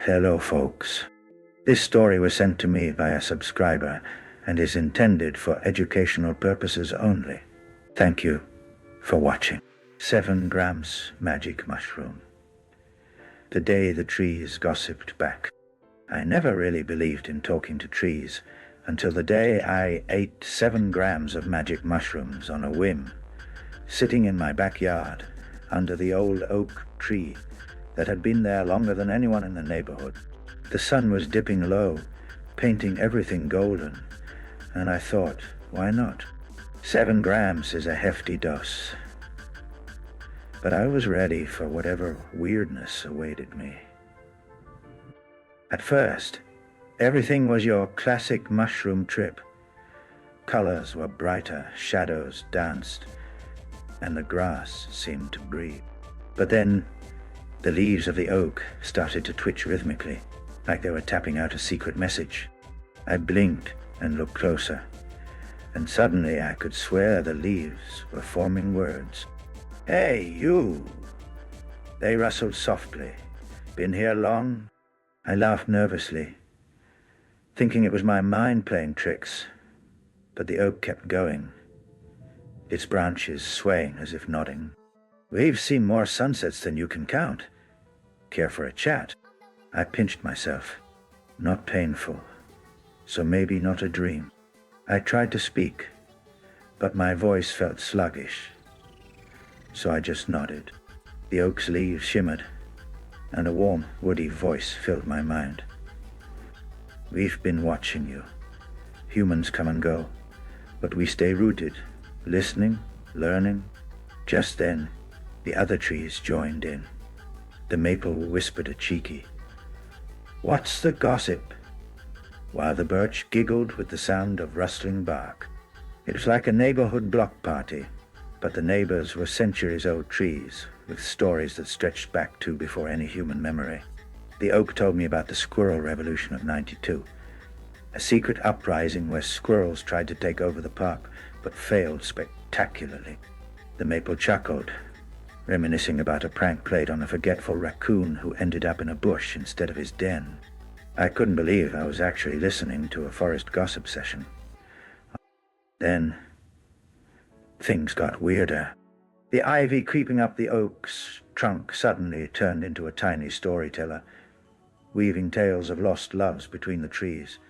Hello, folks. This story was sent to me by a subscriber and is intended for educational purposes only. Thank you for watching. 7 grams magic mushroom. The day the trees gossiped back. I never really believed in talking to trees until the day I ate 7 grams of magic mushrooms on a whim, sitting in my backyard under the old oak tree that had been there longer than anyone in the neighborhood. The sun was dipping low, painting everything golden, and I thought, why not? 7 grams is a hefty dose. But I was ready for whatever weirdness awaited me. At first, everything was your classic mushroom trip. Colors were brighter, shadows danced, and the grass seemed to breathe. But then, the leaves of the oak started to twitch rhythmically, like they were tapping out a secret message. I blinked and looked closer, and suddenly I could swear the leaves were forming words. "Hey, you!" They rustled softly. "Been here long?" I laughed nervously, thinking it was my mind playing tricks, but the oak kept going, its branches swaying as if nodding. "We've seen more sunsets than you can count. Care for a chat?" I pinched myself. Not painful, so maybe not a dream. I tried to speak, but my voice felt sluggish, so I just nodded. The oak's leaves shimmered, and a warm, woody voice filled my mind. "We've been watching you. Humans come and go, but we stay rooted, listening, learning." Just then, the other trees joined in. The maple whispered a cheeky, "What's the gossip?" while the birch giggled with the sound of rustling bark. It was like a neighborhood block party, but the neighbors were centuries-old trees with stories that stretched back to before any human memory. The oak told me about the squirrel revolution of '92, a secret uprising where squirrels tried to take over the park but failed spectacularly. The maple chuckled, reminiscing about a prank played on a forgetful raccoon who ended up in a bush instead of his den. I couldn't believe I was actually listening to a forest gossip session. Then, things got weirder. The ivy creeping up the oak's trunk suddenly turned into a tiny storyteller, weaving tales of lost loves between the trees,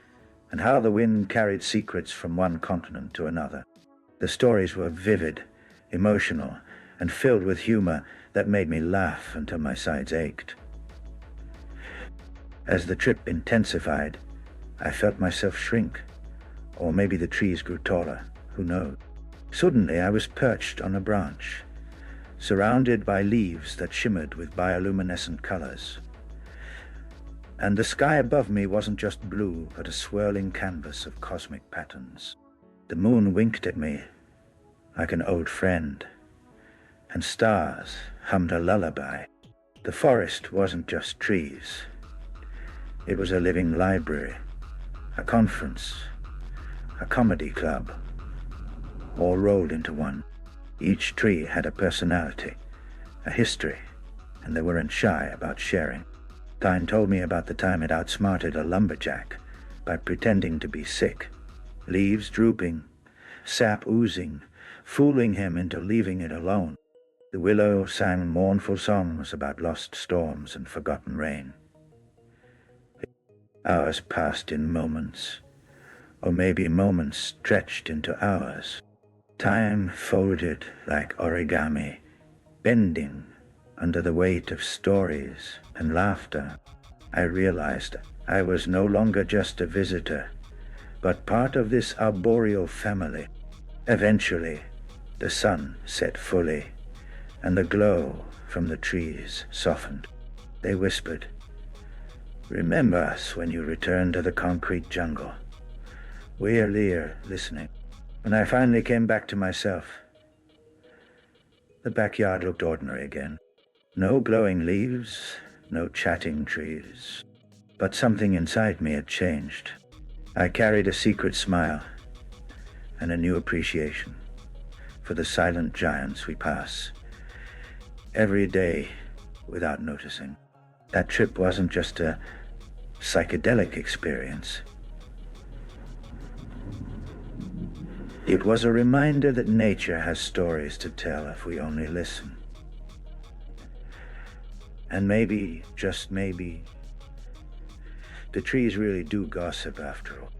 and how the wind carried secrets from one continent to another. The stories were vivid, emotional, and filled with humor that made me laugh until my sides ached. As the trip intensified, I felt myself shrink, or maybe the trees grew taller, who knows. Suddenly I was perched on a branch, surrounded by leaves that shimmered with bioluminescent colors. And the sky above me wasn't just blue, but a swirling canvas of cosmic patterns. The moon winked at me like an old friend, and stars hummed a lullaby. The forest wasn't just trees. It was a living library, a conference, a comedy club, all rolled into one. Each tree had a personality, a history, and they weren't shy about sharing. Tyne told me about the time it outsmarted a lumberjack by pretending to be sick, leaves drooping, sap oozing, fooling him into leaving it alone. The willow sang mournful songs about lost storms and forgotten rain. Hours passed in moments, or maybe moments stretched into hours. Time folded like origami, bending under the weight of stories and laughter. I realized I was no longer just a visitor, but part of this arboreal family. Eventually, the sun set fully, and the glow from the trees softened. They whispered, "Remember us when you return to the concrete jungle." We're here listening. When I finally came back to myself, the backyard looked ordinary again. No glowing leaves, no chatting trees, but something inside me had changed. I carried a secret smile and a new appreciation for the silent giants we pass every day without noticing. That trip wasn't just a psychedelic experience. It was a reminder that nature has stories to tell if we only listen. And maybe, just maybe, the trees really do gossip after all.